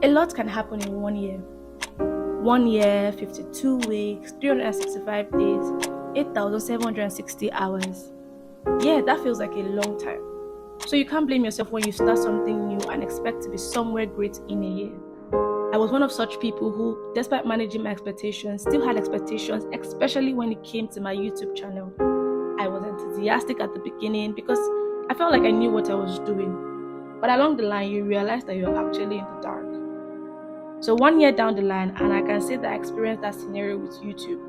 A lot can happen in 1 year. 1 year, 52 weeks, 365 days, 8,760 hours. Yeah, that feels like a long time. So you can't blame yourself when you start something new and expect to be somewhere great in a year. I was one of such people who, despite managing my expectations, still had expectations, especially when it came to my YouTube channel. I was enthusiastic at the beginning because I felt like I knew what I was doing. But along the line, you realize that you're actually in the dark. So 1 year down the line, and I can say that I experienced that scenario with YouTube.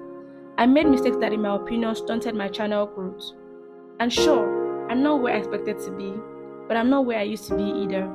I made mistakes that, in my opinion, stunted my channel growth. And sure, I'm not where I expected to be, but I'm not where I used to be either.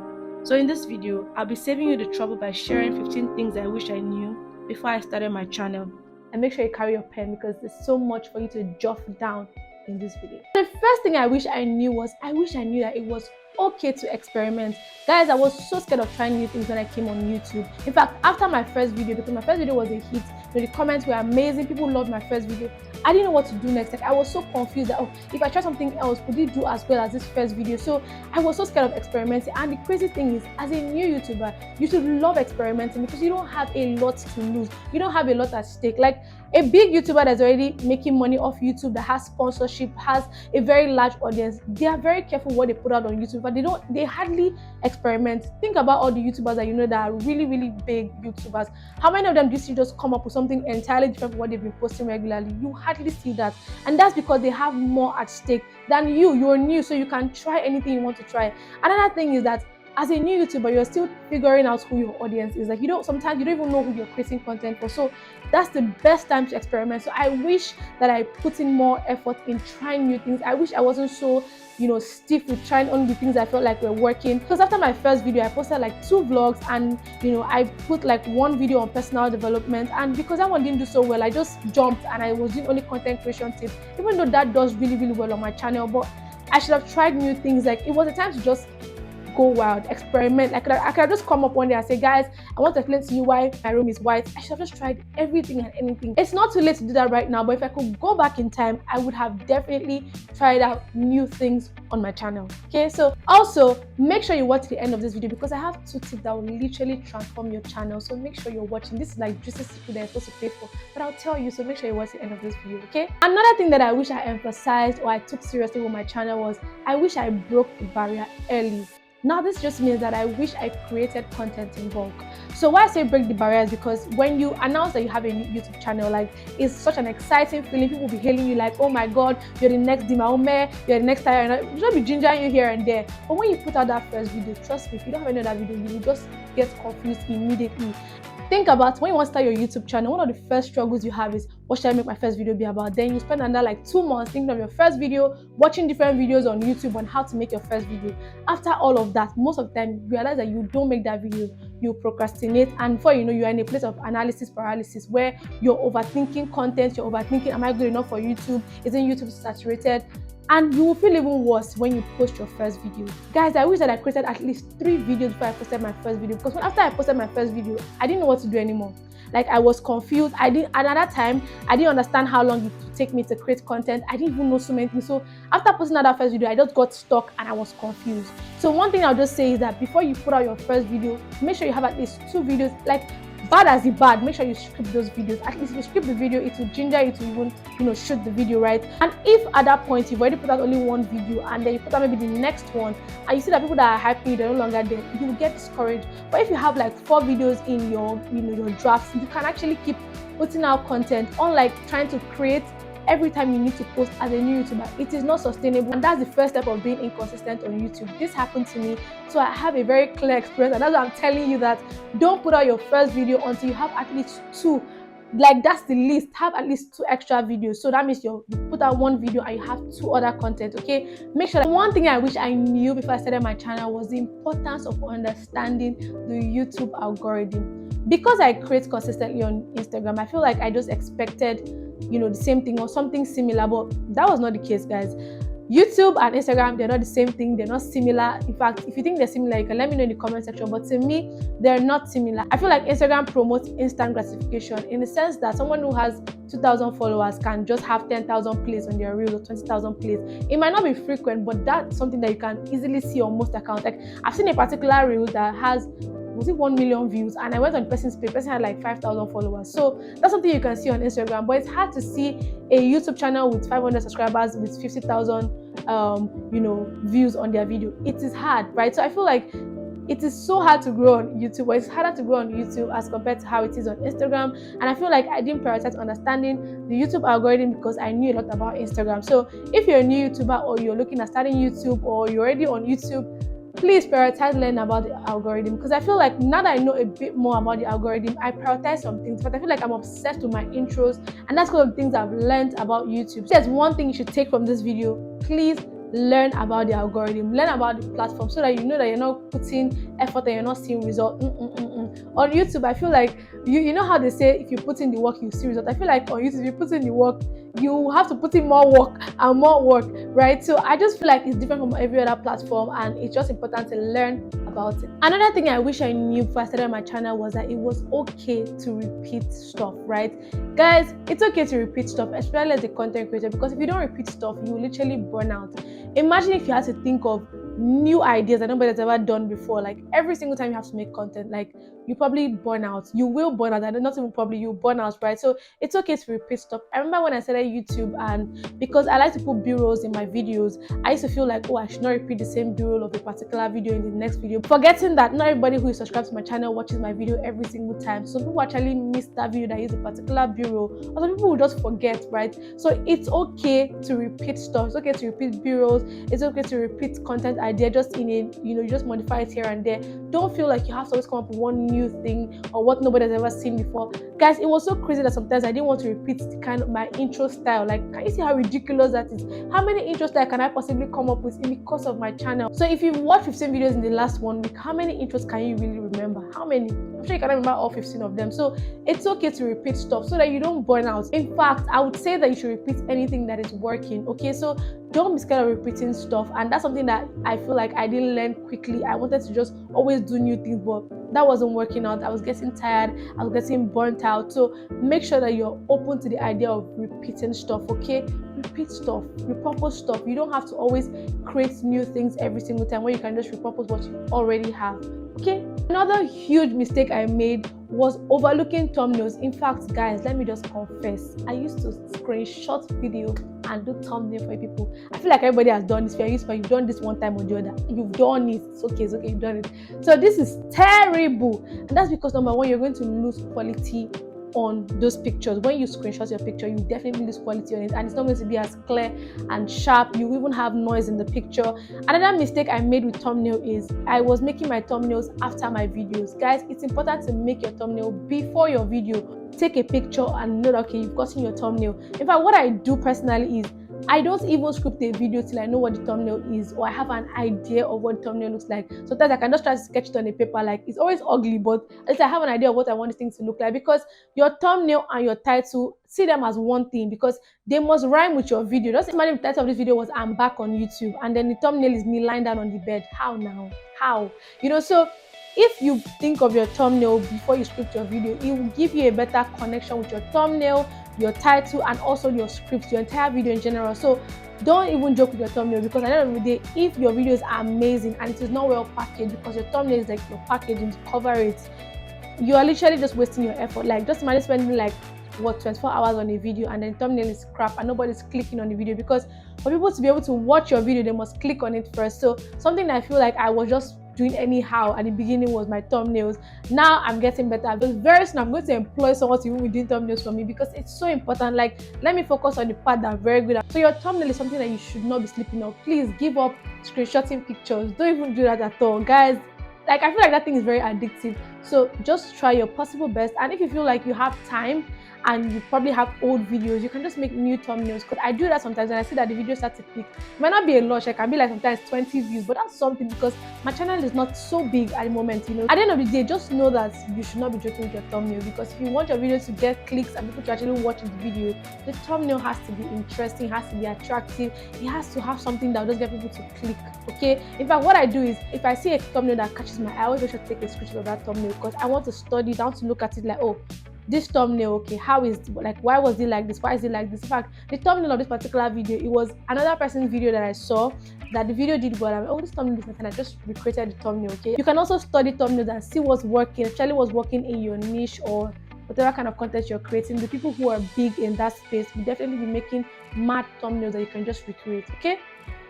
So in this video, I'll be saving you the trouble by sharing 15 things I wish I knew before I started my channel. And make sure you carry your pen because there's so much for you to jot down in this video. The first thing I wish I knew was, I wish I knew that it was okay to experiment. Guys, I was so scared of trying new things when I came on YouTube. In fact, after my first video, because my first video was a hit, the comments were amazing, people loved my first video, I didn't know what to do next. Like, I was so confused that, if I try something else, could it do as well as this first video? So I was so scared of experimenting. And the crazy thing is, as a new YouTuber, you should love experimenting because you don't have a lot to lose. You don't have a lot at stake. Like a big YouTuber that's already making money off YouTube, that has sponsorship, has a very large audience, they are very careful what they put out on YouTube, but they hardly experiment. Think about all the YouTubers that you know that are really, really big YouTubers. How many of them do you see just come up with something entirely different from what they've been posting regularly? You hardly see that. And that's because they have more at stake than you. You're new, so you can try anything you want to try. Another thing is that as a new YouTuber, you're still figuring out who your audience is. Like, sometimes you don't even know who you're creating content for. So that's the best time to experiment. So I wish that I put in more effort in trying new things. I wish I wasn't so, stiff with trying only the things I felt like were working. Because after my first video, I posted like 2 vlogs, and I put like 1 video on personal development. And because that one didn't do so well, I just jumped and I was doing only content creation tips, even though that does really, really well on my channel. But I should have tried new things. Like, it was a time to just go wild, experiment. I could just come up one day and say, guys, I want to explain to you why my room is white. I should have just tried everything and anything. It's not too late to do that right now, but if I could go back in time, I would have definitely tried out new things on my channel. Okay, so also make sure you watch the end of this video because I have 2 tips that will literally transform your channel. So make sure you're watching. This is like just a secret that you're supposed to pay for, but I'll tell you, so make sure you watch the end of this video. Okay, another thing that I wish I emphasized or I took seriously with my channel was, I wish I broke the barrier early. Now, this just means that I wish I created content in bulk. So why I say break the barriers, because when you announce that you have a YouTube channel, like, it's such an exciting feeling. People will be hailing you like, oh my God, you're the next Dimaume, you're the next Tyra. You'll just be gingering you here and there. But when you put out that first video, trust me, if you don't have any other video, you will just get confused immediately. Think about when you want to start your YouTube channel, one of the first struggles you have is, what should I make my first video be about? Then you spend another like 2 months thinking of your first video, watching different videos on YouTube on how to make your first video. After all of that, most of the time you realize that you don't make that video, you procrastinate, and before you know, you're in a place of analysis paralysis where you're overthinking content, you're overthinking, am I good enough for YouTube? Isn't YouTube saturated? And you will feel even worse when you post your first video. Guys, I wish that I created at least 3 videos before I posted my first video, because after I posted my first video, I didn't know what to do anymore. Like, I was confused. Another time, I didn't understand how long it would take me to create content. I didn't even know so many things. So after posting that first video, I just got stuck and I was confused. So one thing I'll just say is that before you put out your first video, make sure you have at least 2 videos. Like, bad as the bad, make sure you script those videos. At least if you script the video, it will ginger you to even shoot the video, right? And if at that point you've already put out only 1 video and then you put out maybe the next one and you see that people that are hyping you, they're no longer there, you will get discouraged. But if you have like 4 videos in your your drafts, you can actually keep putting out content, unlike trying to create every time you need to post as a new YouTuber. It is not sustainable, and that's the first step of being inconsistent on YouTube. This happened to me, so I have a very clear experience, and that's why I'm telling you that don't put out your first video until you have at least 2. Like, that's the least. Have at least 2 extra videos. So that means you put out 1 video and you have 2 other content. Okay, make sure that. One thing I wish I knew before I started my channel was the importance of understanding the YouTube algorithm. Because I create consistently on Instagram, I feel like I just expected the same thing or something similar, but that was not the case, guys. YouTube and Instagram, they're not the same thing, they're not similar. In fact, if you think they're similar, you can let me know in the comment section, but to me, they're not similar. I feel like Instagram promotes instant gratification in the sense that someone who has 2,000 followers can just have 10,000 plays on their reels or 20,000 plays. It might not be frequent, but that's something that you can easily see on most accounts. Like, I've seen a particular reel that has was it 1 million views, and I went on the person's page, the person had like 5,000 followers. So that's something you can see on Instagram, but it's hard to see a YouTube channel with 500 subscribers with 50,000 views on their video. It is hard, right? So I feel like it is so hard to grow on YouTube, but it's harder to grow on YouTube as compared to how it is on Instagram. And I feel like I didn't prioritize understanding the YouTube algorithm because I knew a lot about Instagram. So if you're a new YouTuber, or you're looking at starting YouTube, or you're already on YouTube, please prioritize learning about the algorithm, because I feel like now that I know a bit more about the algorithm, I prioritize some things, but I feel like I'm obsessed with my intros, and that's one of the things I've learned about YouTube. So there's one thing you should take from this video: please learn about the algorithm, learn about the platform, so that you know that you're not putting effort and you're not seeing results. On YouTube, I feel like you know how they say if you put in the work, you see results. I feel like on YouTube, if you put in the work, you have to put in more work and more work, right? So I just feel like it's different from every other platform, and it's just important to learn about it. Another thing I wish I knew before I started my channel was that it was okay to repeat stuff, right? Guys, it's okay to repeat stuff, especially as a content creator, because if you don't repeat stuff, you will literally burn out. Imagine if you had to think of new ideas that nobody has ever done before, like every single time you have to make content, like you probably burn out. You will burn out, and not even probably, you burn out, right? So it's okay to repeat stuff. I remember when I started YouTube, and because I like to put b-rolls in my videos, I used to feel like, oh, I should not repeat the same b-roll of a particular video in the next video, forgetting that not everybody who is subscribed to my channel watches my video every single time. Some people actually miss that video that is a particular b-roll, or some people will just forget, right? So it's okay to repeat stuff. It's okay to repeat b-rolls. It's okay to repeat content idea, just in a, you just modify it here and there. Don't feel like you have to always come up with one new thing or what nobody has ever seen before. Guys, it was so crazy that sometimes I didn't want to repeat the kind of my intro style. Like, can you see how ridiculous that is? How many intro styles can I possibly come up with in the course of my channel? So if you've watched 15 videos in the last 1 week, how many intros can you really remember? How many? I'm sure you cannot remember all 15 of them. So it's okay to repeat stuff so that you don't burn out. In fact, I would say that you should repeat anything that is working. Okay, so don't be scared of repeating stuff, and that's something that I feel like I didn't learn quickly. I wanted to just always do new things, but that wasn't working out. I was getting tired, I was getting burnt out. So make sure that you're open to the idea of repeating stuff. Okay, repeat stuff, repurpose stuff. You don't have to always create new things every single time, when you can just repurpose what you already have. Okay, another huge mistake I made was overlooking thumbnails. In fact, guys, let me just confess, I used to screenshot video and do thumbnail for people. I feel like everybody has done this. You've done this one time or the other. You've done it. It's okay, you've done it. So this is terrible, and that's because, number one, you're going to lose quality on those pictures. When you screenshot your picture, you definitely lose quality on it, and it's not going to be as clear and sharp. You even have noise in the picture. Another mistake I made with thumbnail is I was making my thumbnails after my videos. Guys, it's important to make your thumbnail before your video. Take a picture and know that, okay, you've gotten your thumbnail. In fact, what I do personally is I don't even script a video till I know what the thumbnail is, or I have an idea of what the thumbnail looks like. Sometimes I can just try to sketch it on a paper. Like, it's always ugly, but at least I have an idea of what I want this thing to look like, because your thumbnail and your title, see them as one thing, because they must rhyme with your video. Just imagine if the title of this video was "I'm back on YouTube," and then the thumbnail is me lying down on the bed. How now? How? So if you think of your thumbnail before you script your video, it will give you a better connection with your thumbnail, your title, and also your script, your entire video in general. So don't even joke with your thumbnail, because at the end of the day, if your video is amazing and it is not well packaged, because your thumbnail is like your packaging to cover it, you are literally just wasting your effort. Like, just imagine spending like 24 hours on a video, and then the thumbnail is crap and nobody's clicking on the video, because for people to be able to watch your video, they must click on it first. So something that I feel like I was just doing anyhow at the beginning was my thumbnails. Now I'm getting better, but very soon I'm going to employ someone to even be doing thumbnails for me, because it's so important. Like, let me focus on the part that I'm very good at. So your thumbnail is something that you should not be sleeping on. Please give up screenshotting pictures. Don't even do that at all, guys. Like, I feel like that thing is very addictive. So just try your possible best, and if you feel like you have time and you probably have old videos, you can just make new thumbnails, because I do that sometimes when I see that the video starts to click. It might not be a lot, it can be like sometimes 20 views, but that's something, because my channel is not so big at the moment. At the end of the day, just know that you should not be joking with your thumbnail, because if you want your video to get clicks and people to actually watch the video, the thumbnail has to be interesting, has to be attractive, it has to have something that will just get people to click. Okay, in fact, what I do is, if I see a thumbnail that catches my eye, I always make sure to take a screenshot of that thumbnail, because I want to study it, I want to look at it like, oh, this thumbnail, okay, how is, like, why was it like this, why is it like this. In fact, the thumbnail of this particular video, it was another person's video that I saw that the video did well. I'm like, oh, this thumbnail is nice, and I just recreated the thumbnail. Okay, you can also study thumbnails and see what's working, especially what's working in your niche or whatever kind of content you're creating. The people who are big in that space will definitely be making mad thumbnails that you can just recreate. Okay,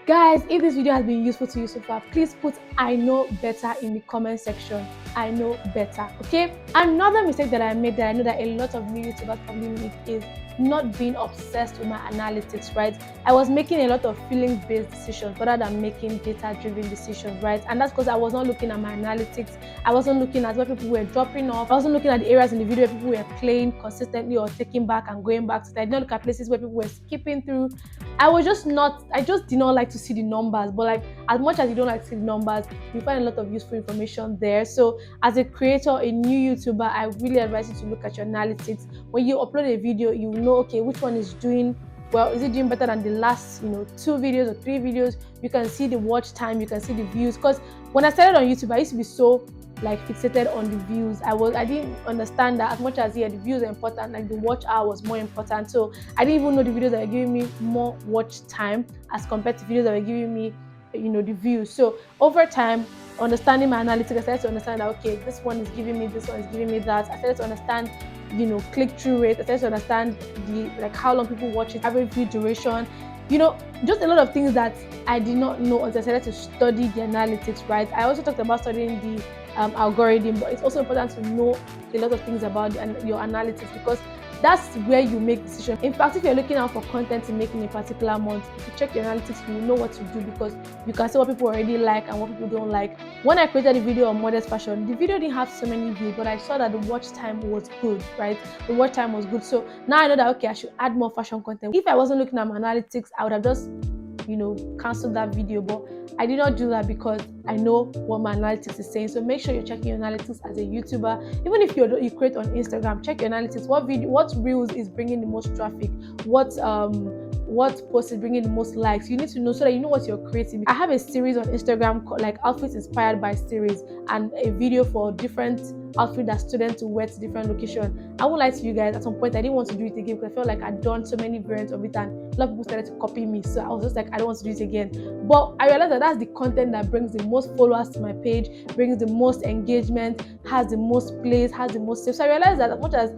guys, if this video has been useful to you so far, please put "I know better" in the comment section. I know better. Okay, another mistake that I made, that I know that a lot of new YouTubers probably make, is not being obsessed with my analytics, right? I was making a lot of feelings-based decisions rather than making data-driven decisions, right? And that's because I was not looking at my analytics. I wasn't looking at where people were dropping off. I wasn't looking at the areas in the video where people were playing consistently or taking back and going back. So I did not look at places where people were skipping through. I just did not like to see the numbers. But like, as much as you don't like to see the numbers, you find a lot of useful information there. So as a creator, a new YouTuber, I really advise you to look at your analytics. When you upload a video, you know, okay, which one is doing well. Is it doing better than the last, 2 videos or 3 videos? You can see the watch time, you can see the views. Because when I started on YouTube, I used to be so like fixated on the views. I didn't understand that as much as the views are important, like the watch hour was more important. So I didn't even know the videos that were giving me more watch time as compared to videos that were giving me the views. So over time, understanding my analytics, I started to understand that, okay, this one is giving me this, one is giving me that. I started to understand click-through rate. I started to understand how long people watch it, average view duration, just a lot of things that I did not know until I started to study the analytics, right? I also talked about studying the algorithm, but it's also important to know a lot of things about your analytics, because that's where you make decisions. In fact, if you're looking out for content to make in a particular month, if you check your analytics, you know what to do, because you can see what people already like and what people don't like. When I created a video on modest fashion, the video didn't have so many views, but I saw that the watch time was good, right? The watch time was good. So now I know that, okay, I should add more fashion content. If I wasn't looking at my analytics, I would have just cancel that video. But I did not do that because I know what my analytics is saying. So make sure you're checking your analytics as a YouTuber. Even if you create on Instagram, check your analytics. What reels is bringing the most traffic? What post is bringing the most likes? You need to know so that you know what you're creating. I have a series on Instagram called like Outfits Inspired by Series, and a video for different outfit that students to wear to different locations. I won't lie to you guys, at some point I didn't want to do it again because I felt like I'd done so many variants of it and a lot of people started to copy me. So I was just like, I don't want to do it again. But I realized that that's the content that brings the most followers to my page, brings the most engagement, has the most plays, has the most saves. So I realized that as much as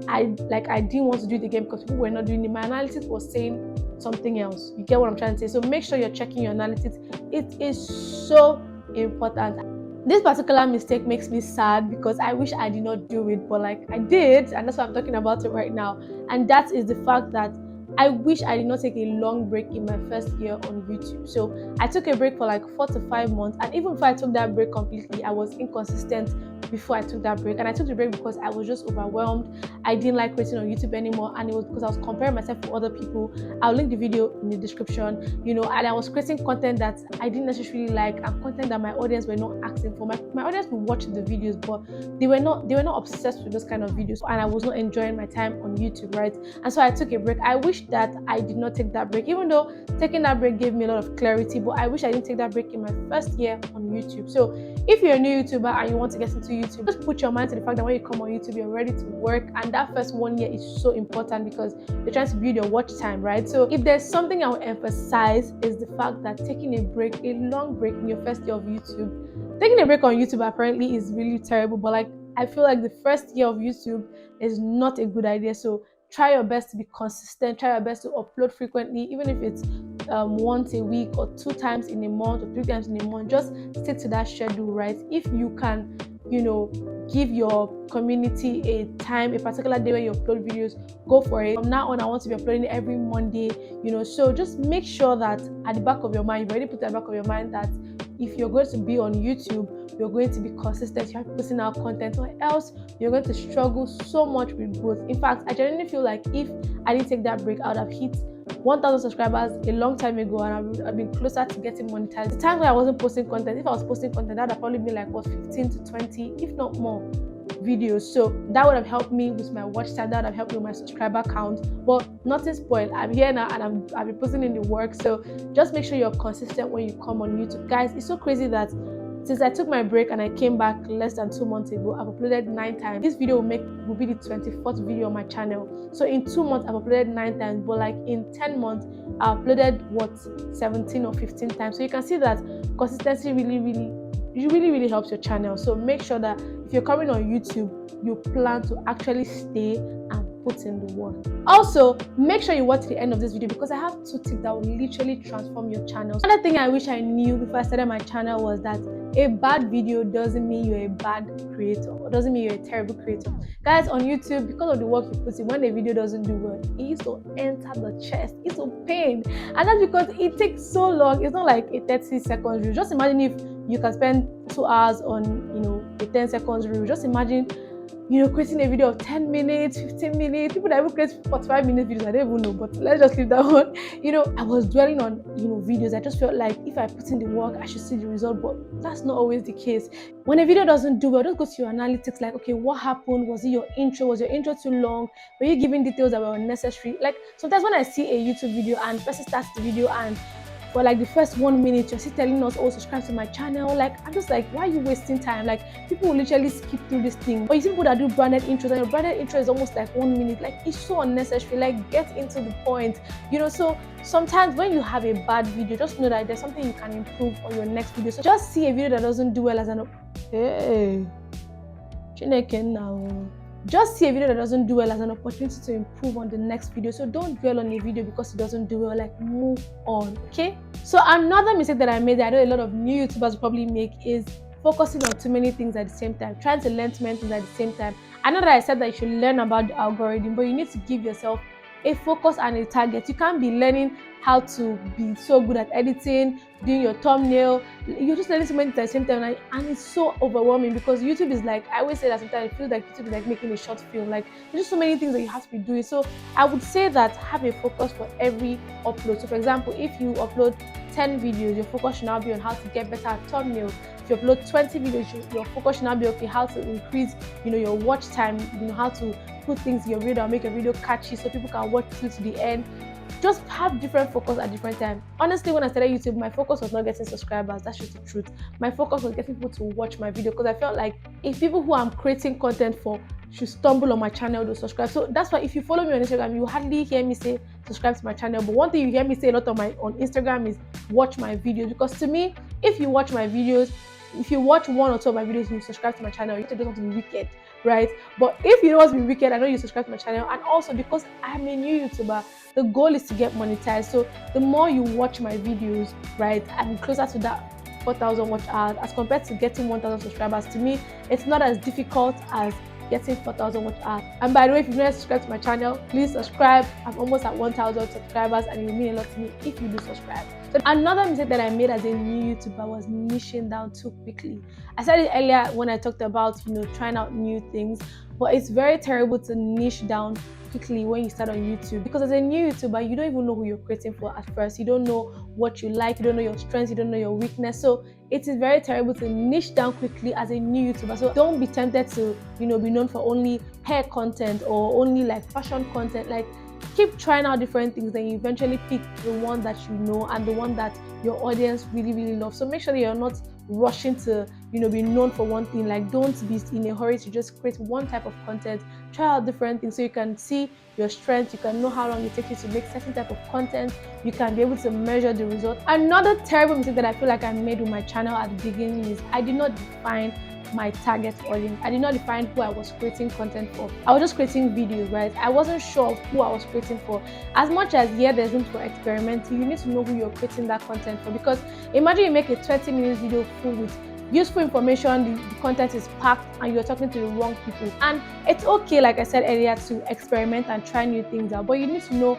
I didn't want to do it again because people were not doing it, my analytics was saying something else. You get what I'm trying to say? So make sure you're checking your analytics. It is so important. This particular mistake makes me sad because I wish I did not do it, but like I did, and that's why I'm talking about it right now. And that is the fact that I wish I did not take a long break in my first year on YouTube. So I took a break for like 4 to 5 months, and even if I took that break completely, I was inconsistent before I took that break. And I took the break because I was just overwhelmed. I didn't like creating on YouTube anymore, and it was because I was comparing myself to other people. I'll link the video in the description, and I was creating content that I didn't necessarily like, and content that my audience were not asking for. My audience would watch the videos, but they were not obsessed with those kind of videos, and I was not enjoying my time on YouTube, right? And so I took a break. I wish that I did not take that break, even though taking that break gave me a lot of clarity, but I wish I didn't take that break in my first year on YouTube. So if you're a new YouTuber and you want to get into YouTube, just put your mind to the fact that when you come on YouTube, you're ready to work, and that first 1 year is so important because you're trying to build your watch time, right? So if there's something I will emphasize, is the fact that taking a break, a long break in your first year of YouTube, taking a break on YouTube apparently is really terrible, but like I feel like the first year of YouTube is not a good idea. So try your best to be consistent, try your best to upload frequently, even if it's once a week or 2 times in a month or 3 times in a month. Just stick to that schedule, right? If you can give your community a time, a particular day where you upload videos, go for it. From now on, I want to be uploading every Monday, so just make sure that at the back of your mind, you've already put at the back of your mind that if you're going to be on YouTube, you're going to be consistent, you have to put in out content, or else you're going to struggle so much with growth. In fact, I genuinely feel like if I didn't take that break, I would have hit 1,000 subscribers a long time ago, and I've been closer to getting monetized. The time when I wasn't posting content, if I was posting content, that would have probably been like 15 to 20, if not more, videos. So that would have helped me with my watch time, that would have helped me with my subscriber count. But nothing spoiled. I'm here now and I've been putting in the work. So just make sure you're consistent when you come on YouTube. Guys, it's so crazy that Since I took my break and I came back less than 2 months ago, I've uploaded 9 times. This video will be the 24th video on my channel. So in 2 months, I've uploaded 9 times, but like in 10 months, I uploaded 17 or 15 times. So you can see that consistency really helps your channel. So make sure that if you're coming on YouTube, you plan to actually stay and put in the work. Also, make sure you watch the end of this video because I have 2 tips that will literally transform your channel. Another thing I wish I knew before I started my channel was that a bad video doesn't mean you're a bad creator, or doesn't mean you're a terrible creator. Guys, on YouTube, because of the work you put in, when a video doesn't do well, it used to enter the chest, it's so pain, and that's because it takes so long. It's not like a 30 seconds reel. Just imagine if you can spend 2 hours on a 10 seconds reel. Just imagine creating a video of 10 minutes, 15 minutes. People that even create 45-minute videos, I don't even know, but let's just leave that one. I was dwelling on, videos. I just felt like if I put in the work, I should see the result, but that's not always the case. When a video doesn't do well, just go to your analytics, like, okay, what happened? Was it your intro? Was your intro too long? Were you giving details that were unnecessary? Like, sometimes when I see a YouTube video and the person starts the video and for like the first 1 minute, you're still telling us, oh, subscribe to my channel. Like, I'm just like, why are you wasting time? Like, people will literally skip through this thing. Or you see people that do branded intros, and your branded intro is almost like 1 minute. Like, it's so unnecessary. Like, get into the point. So sometimes when you have a bad video, just know that there's something you can improve on your next video. So just see a video that doesn't do well as just see a video that doesn't do well as an opportunity to improve on the next video. So don't dwell on a video because it doesn't do well. Like, move on, okay? So another mistake that I made, that I know a lot of new YouTubers probably make, is focusing on too many things at the same time, trying to learn too many things at the same time. I know that I said that you should learn about the algorithm, but you need to give yourself a focus and a target. You can't be learning how to be so good at editing, doing your thumbnail. You're just learning so many things at the same time, and it's so overwhelming because YouTube is like, I always say that sometimes it feels like YouTube is like making a short film. Like, there's just so many things that you have to be doing. So I would say that have a focus for every upload. So for example, if you upload 10 videos, your focus should now be on how to get better at thumbnail. If you upload 20 videos, your focus should now be, okay, how to increase, your watch time, how to put things in your video and make your video catchy so people can watch through to the end. Just have different focus at different times. Honestly, when I started YouTube, my focus was not getting subscribers. That's just the truth. My focus was getting people to watch my video because I felt like if people who I'm creating content for should stumble on my channel, they'll subscribe. So that's why if you follow me on Instagram, you hardly hear me say subscribe to my channel. But one thing you hear me say a lot on Instagram is watch my videos, because to me, if you watch my videos, if you watch 1 or 2 of my videos, you subscribe to my channel. You don't want to be wicked, right? But if you don't want to be wicked, I know you subscribe to my channel. And also because I'm a new YouTuber, the goal is to get monetized. So the more you watch my videos, right, I'm closer to that 4,000 watch hours as compared to getting 1,000 subscribers. To me, it's not as difficult as getting 4,000 watch hours. And by the way, if you've not subscribed to my channel, please subscribe. I'm almost at 1,000 subscribers, and it will mean a lot to me if you do subscribe. So another mistake that I made as a new YouTuber was niching down too quickly. I said it earlier when I talked about trying out new things, but it's very terrible to niche down quickly when you start on YouTube, because as a new YouTuber, you don't even know who you're creating for at first. You don't know what you like, you don't know your strengths, you don't know your weakness. So it is very terrible to niche down quickly as a new YouTuber. So don't be tempted to be known for only hair content or only like fashion content. Like, keep trying out different things, then you eventually pick the one that you know and the one that your audience really loves. So make sure that you're not rushing to be known for one thing. Like, don't be in a hurry to just create one type of content. Try out different things so you can see your strengths, you can know how long it takes you to make certain type of content, you can be able to measure the result. Another terrible mistake that I feel like I made with my channel at the beginning is I did not define my target audience. I did not define who I was creating content for. I was just creating videos, right? I wasn't sure of who I was creating for. As much as there's room for experimenting, you need to know who you're creating that content for. Because imagine you make a 20-minute video full with useful information, the content is packed, and you're talking to the wrong people. And it's okay, like I said earlier, to experiment and try new things out, but you need to know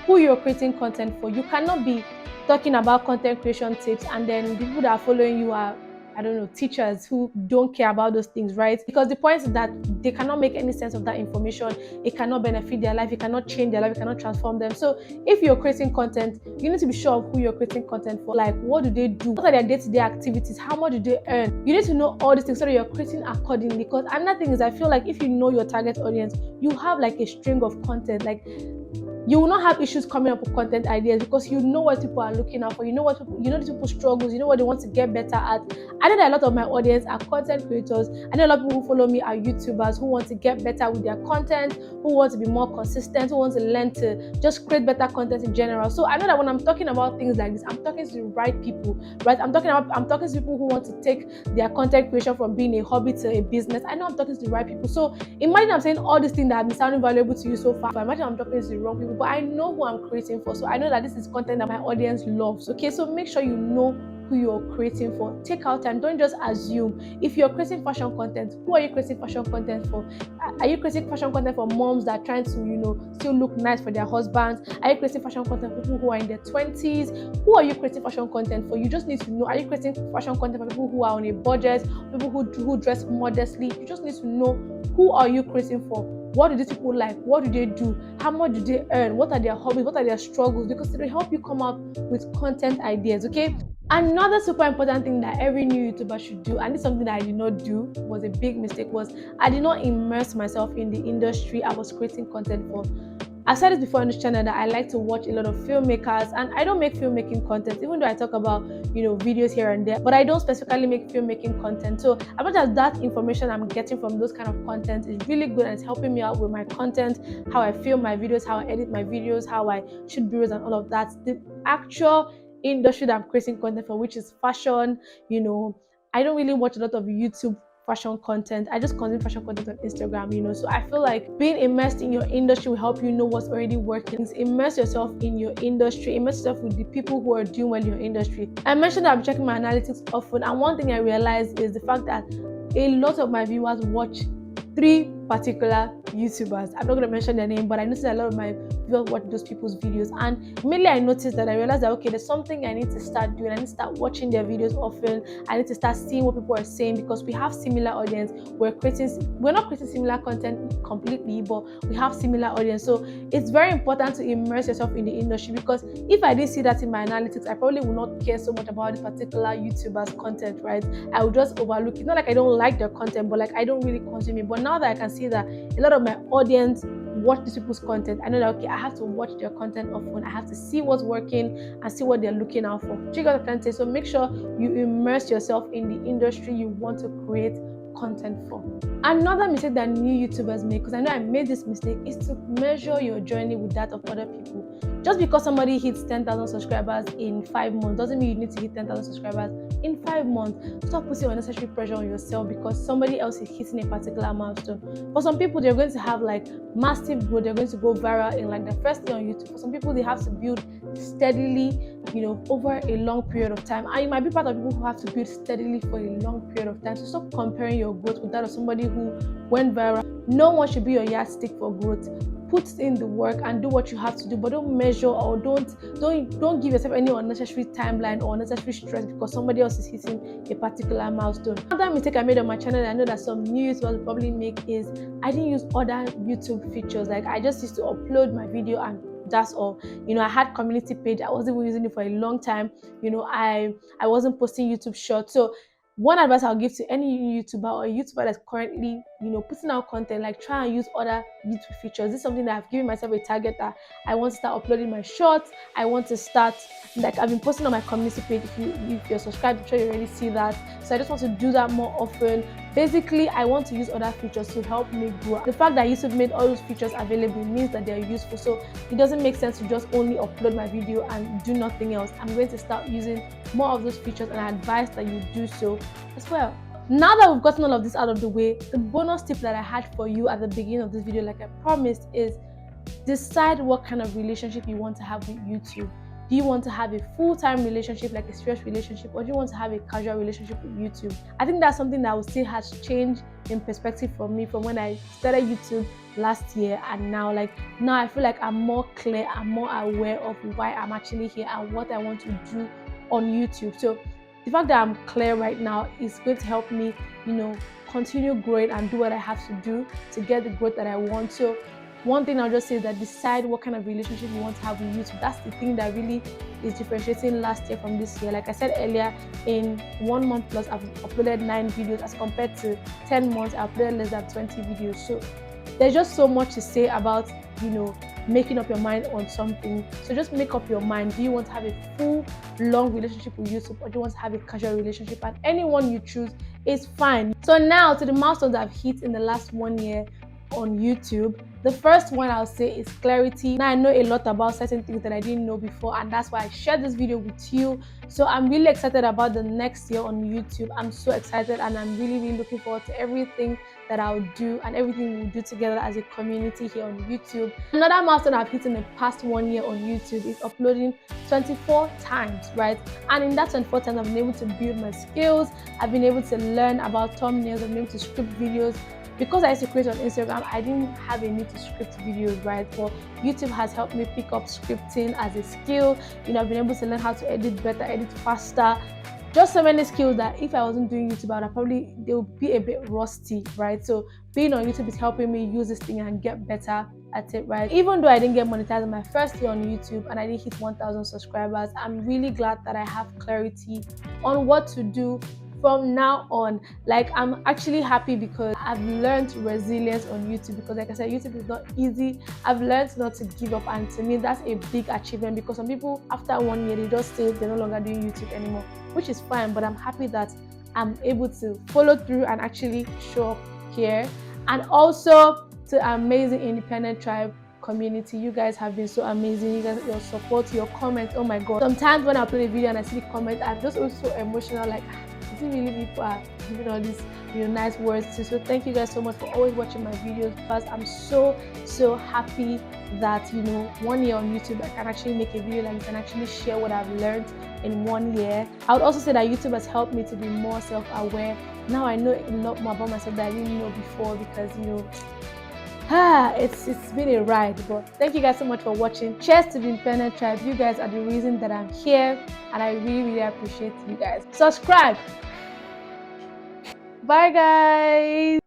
who you're creating content for. You cannot be talking about content creation tips and then the people that are following you are, I don't know, teachers who don't care about those things, right? Because the point is that they cannot make any sense of that information. It cannot benefit their life. It cannot change their life. It cannot transform them. So if you're creating content, you need to be sure of who you're creating content for. Like, what do they do? What are their day-to-day activities? How much do they earn? You need to know all these things so that you're creating accordingly. Because another thing is, I feel like if you know your target audience, you have like a string of content. Like, you will not have issues coming up with content ideas because you know what people are looking out for. You know what people, you know these people's struggles. You know what they want to get better at. I know that a lot of my audience are content creators. I know a lot of people who follow me are YouTubers who want to get better with their content, who want to be more consistent, who want to learn to just create better content in general. So I know that when I'm talking about things like this, I'm talking to the right people, right? I'm talking to people who want to take their content creation from being a hobby to a business. I know I'm talking to the right people. So imagine I'm saying all these things that have been sounding valuable to you so far. Imagine I'm talking to the wrong people, but I know who I'm creating for. So I know that this is content that my audience loves. Okay, so make sure you know who you're creating for. Take out time. Don't just assume. If you're creating fashion content, who are you creating fashion content for? Are you creating fashion content for moms that are trying to, still look nice for their husbands? Are you creating fashion content for people who are in their 20s? Who are you creating fashion content for? You just need to know. Are you creating fashion content for people who are on a budget? People who dress modestly? You just need to know who are you creating for. What do these people like? What do they do? How much do they earn? What are their hobbies? What are their struggles? Because it will help you come up with content ideas, okay? Another super important thing that every new YouTuber should do, and this is something that I did not do, was a big mistake, was I did not immerse myself in the industry I was creating content for. I've said it before on this channel that I like to watch a lot of filmmakers, and I don't make filmmaking content, even though I talk about, videos here and there, but I don't specifically make filmmaking content. So as much as that information I'm getting from those kind of content is really good and it's helping me out with my content, how I film my videos, how I edit my videos, how I shoot videos and all of that, the actual industry that I'm creating content for, which is fashion, I don't really watch a lot of YouTube fashion content. I just consume fashion content on Instagram, so I feel like being immersed in your industry will help you know what's already working. Immerse yourself in your industry, immerse yourself with the people who are doing well in your industry. I mentioned that I'm checking my analytics often, and one thing I realized is the fact that a lot of my viewers watch 3 particular YouTubers. I'm not going to mention their name, but I noticed a lot of my viewers watch those people's videos, and immediately I noticed that I realized that okay, there's something I need to start doing. I need to start watching their videos often. I need to start seeing what people are saying, because we have similar audience. We're not creating similar content completely, but we have similar audience. So it's very important to immerse yourself in the industry, because if I didn't see that in my analytics, I probably would not care so much about this particular YouTuber's content, right? I would just overlook it. Not like I don't like their content, but like I don't really consume it. But now that I can see that a lot of my audience watch these people's content, I know that okay, I have to watch their content often. I have to see what's working and see what they're looking out for. Check out the content. So make sure you immerse yourself in the industry you want to create content for. Another mistake that new YouTubers make, because I know I made this mistake, is to measure your journey with that of other people. Just because somebody hits 10,000 subscribers in 5 months doesn't mean you need to hit 10,000 subscribers in 5 months. Stop putting unnecessary pressure on yourself because somebody else is hitting a particular milestone. For some people, they're going to have like massive growth. They're going to go viral in like the first day on YouTube. For some people, they have to build steadily, over a long period of time. And you might be part of people who have to build steadily for a long period of time. So stop comparing your growth with that of somebody who went viral. No one should be your yardstick for growth. Put in the work and do what you have to do, but don't measure or don't give yourself any unnecessary timeline or unnecessary stress because somebody else is hitting a particular milestone. Another mistake I made on my channel that I know that some new YouTubers will probably make is I didn't use other YouTube features. Like I just used to upload my video and that's all. I had community page. I wasn't even using it for a long time. I wasn't posting YouTube shorts. So one advice I'll give to any YouTuber or YouTuber that's currently, putting out content, like try and use other YouTube features. This is something that I've given myself a target that I want to start uploading my shorts. I want to start, like I've been posting on my community page. If you're subscribed, I'm sure you already see that. So I just want to do that more often. Basically, I want to use other features to help me grow. The fact that YouTube made all those features available means that they're useful. So it doesn't make sense to just only upload my video and do nothing else. I'm going to start using more of those features, and I advise that you do so as well. Now that we've gotten all of this out of the way, the bonus tip that I had for you at the beginning of this video, like I promised, is decide what kind of relationship you want to have with YouTube. Do you want to have a full-time relationship, like a serious relationship, or do you want to have a casual relationship with YouTube? I think that's something that I would say has changed in perspective for me from when I started YouTube last year and now. Like now I feel like I'm more clear, I'm more aware of why I'm actually here and what I want to do on YouTube. So the fact that I'm clear right now is going to help me, continue growing and do what I have to do to get the growth that I want. So one thing I'll just say is that decide what kind of relationship you want to have with YouTube. That's the thing that really is differentiating last year from this year. Like I said earlier, in 1 month plus, I've uploaded 9 videos as compared to 10 months, I uploaded less than 20 videos. So there's just so much to say about, making up your mind on something. So just make up your mind. Do you want to have a full, long relationship with YouTube, or do you want to have a casual relationship? And anyone you choose is fine. So now to the milestones I've hit in the last 1 year on YouTube. The first one I'll say is clarity. Now I know a lot about certain things that I didn't know before, and that's why I shared this video with you. So I'm really excited about the next year on YouTube. I'm so excited, and I'm really looking forward to everything that I'll do and everything we'll do together as a community here on YouTube. Another milestone I've hit in the past 1 year on YouTube is uploading 24 times, right? And in that 24 times, I've been able to build my skills. I've been able to learn about thumbnails. I've been able to script videos. Because I used to create on Instagram, I didn't have a need to script videos, right? But YouTube has helped me pick up scripting as a skill. I've been able to learn how to edit better, edit faster. Just so many skills that if I wasn't doing YouTube, they would be a bit rusty, right? So being on YouTube is helping me use this thing and get better at it, right? Even though I didn't get monetized in my first year on YouTube and I didn't hit 1,000 subscribers, I'm really glad that I have clarity on what to do from now on. Like, I'm actually happy because I've learned resilience on YouTube, because like I said, YouTube is not easy. I've learned not to give up, and to me that's a big achievement, because some people after 1 year they just say they're no longer doing YouTube anymore, which is fine, but I'm happy that I'm able to follow through and actually show up here. And also to amazing Independent Tribe community, you guys have been so amazing. You guys, your support, your comments, oh my god. Sometimes when I upload a video and I see the comments, I'm just also emotional, like, is it really people are giving all these nice words to? So thank you guys so much for always watching my videos, because I'm so happy that 1 year on YouTube I can actually make a video like this and actually share what I've learned in 1 year. I would also say that YouTube has helped me to be more self-aware. Now I know a lot more about myself that I didn't know before, because it's been a ride. But thank you guys so much for watching. Cheers to the Independent Tribe. You guys are the reason that I'm here, and I really appreciate you guys. Subscribe. Bye guys.